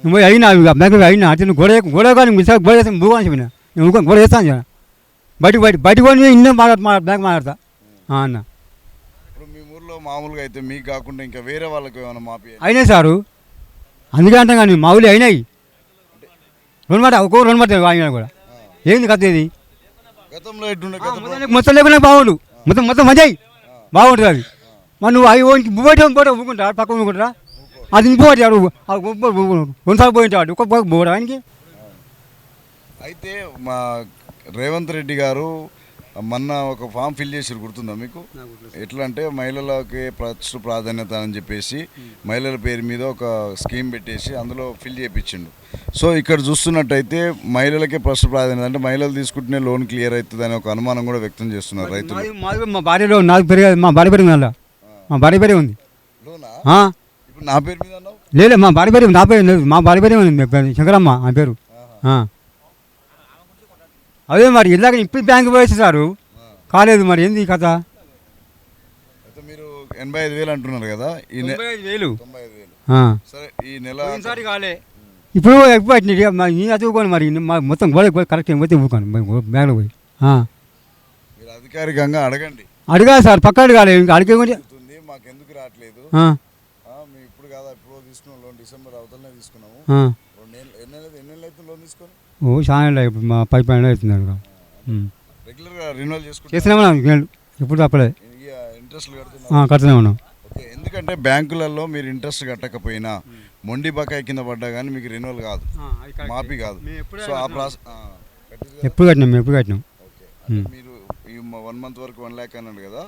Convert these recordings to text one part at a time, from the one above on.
నువ్వు అయినా బ్యాంకు అయినా అంటే నువ్వు గొడవ కానీ మిస్ గొడవ వేస్తాను భూగా చెప్పిన నువ్వు గొడవ వేస్తాను బయట కొని ఇన్నో మా బ్యాంక్ మాట్లాడతా అన్న. ఇప్పుడు మీ ఊర్లో మామూలుగా అయితే మీకు కాకుండా ఇంకా వేరే వాళ్ళకి ఏమైనా మాఫీ అయినాయి సారు, అందుకే అంటాం కానీ మా ఊళ్ళో అయినాయి రెండు మాట ఒక్కో రెండు మాట అయినా కూడా. ఏంది కథ ఇది? గతంలో ఎట్టుండే మొత్తం లేకుండా బాగుండు, మొత్తం మంచి బాగుంటుంది అది. మరి నువ్వు అవి బువ్వటి పోటీ ఊకుంటా పక్కన ఊకుంటారా? అది ఇంకోటి కొన్నిసార్లు పోయింటాడు ఒక్క పోవడం ఆయనకి. అయితే మా రేవంత్ రెడ్డి గారు మొన్న ఒక ఫామ్ ఫిల్ చేసి గుర్తుందా మీకు? ఎట్లా అంటే మహిళలకి ఫస్ట్ ప్రాధాన్యత అని చెప్పేసి మహిళల పేరు మీద ఒక స్కీమ్ పెట్టేసి అందులో ఫిల్ చేయించిండు. సో ఇక్కడ చూస్తున్నట్టయితే మహిళలకే ఫస్ట్ ప్రాధాన్యత అంటే మహిళలు తీసుకుంటేనే లోన్ క్లియర్ అవుతుంది అనే ఒక అనుమానం కూడా వ్యక్తం చేస్తున్నారు రైతులు. మా భార్యలో నాకు పెరిగేది, మా భార్య పేరు ఉంది, మా భార్య పేరే ఉంది. ఇప్పుడు నా పేరు మీద లేదు, మా భార్య పేరు నా పేరు లేదు, మా భార్య పేరే ఉంది శంకరమ్మ ఆ పేరు. అదే మరి ఇలాగ ఇప్పుడు బ్యాంకు పోయేసారు కాలేదు, మరి ఏంది కథ? మీరు 85,000 అంటున్నారు కదా, 95,000 సరే ఈ నెల కాలే. ఇప్పుడు నేను చదువుకోను మరి మొత్తం గోడ కరెక్ట్ పోతే ఇవ్వకాను బ్యాంకులో పోయి. మీరు అధికారికంగా అడగండి. అడిగా సార్ పక్క అడగాలి, ఇంకా అడిగే మాకు ఎందుకు రావట్లేదు మేము ఇప్పుడు కాదా ఇప్పుడు తీసుకున్నాం లోన్, డిసెంబర్ అవతలనే తీసుకున్నాము. ఎన్ని అయితే లోన్ తీసుకొని చాలా ఇప్పుడు మా 10 అవుతుంది రెగ్యులర్గా రెన్యువల్ చేస్తున్నాం ఇప్పుడు తప్పలేదు, ఇంట్రెస్ట్ కడుతూనే ఉన్నాం. ఓకే, ఎందుకంటే బ్యాంకులలో మీరు ఇంట్రెస్ట్ కట్టకపోయినా మొండి బకాయి కింద పడ్డా కానీ మీకు రెన్యువల్ కాదు, మాఫీ కాదు. సో ఆ ప్రాసెస్ ఎప్పుడు కట్టినాం. ఓకే, మీరు ఈ 1 మంత్ వరకు 1 lakh అన్నాడు కదా,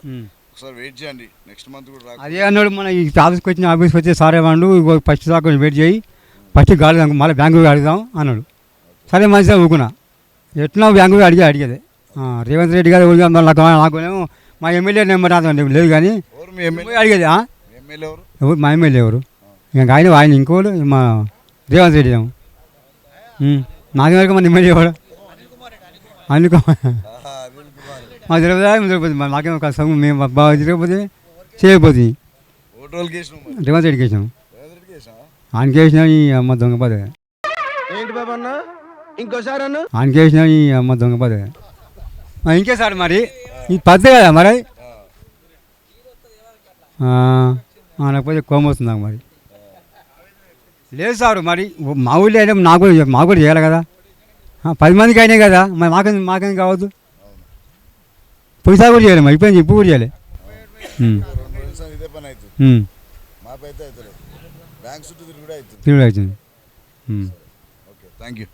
ఒకసారి వెయిట్ చేయండి, నెక్స్ట్ మంత్ కూడా అదే అన్నాడు. మన ఈ ఆఫీస్కి వచ్చే సారే వాడు ఫస్ట్ దాకా వెయిట్ చేయి, ఫస్ట్ గాలి మళ్ళీ బ్యాంకు అడుగుదాం అన్నాడు. సరే మంచిగా ఊకున్నా, ఎట్లా బ్యాంకు అడిగేది రేవంత్ రెడ్డి గారు నాకునేమో మా ఎమ్మెల్యే నెంబర్ లేదు కానీ అడిగేది. ఎవరు మా ఎమ్మెల్యే ఎవరు? ఇంకా ఆయన ఇంకోడు మా రేవంత్ రెడ్డి ఏమో నాకు వరకు మన ఎమ్మెల్యే ఎవరు అందుకో మాకు తిరగదు నాకేమో కష్టం, మేము బాగా తిరగకపోతే చేయకపోతే రేవంత్ రెడ్డికి వేసినాం, ఆయనకి వేసినా ఈ అమ్మ దొంగపదే ఆయనకి వేసినా ఈ అమ్మ దొంగపదే ఇంకే సార్ మరి ఈ పద్ధతి కదా మరి లేకపోతే కోపం వస్తుంది నాకు మరి. లేదు సార్ మరి మా ఊళ్ళో అయినా మాకు కూడా చేయాలి కదా, 10 మందికి అయినాయి కదా, మరి మాకేం కావద్దు. పొయ్యిసారి కూడా చేయాలి, మరి ఇప్పుడు కూడా చేయాలి. తిరుగుడు అవుతుంది. Thank you.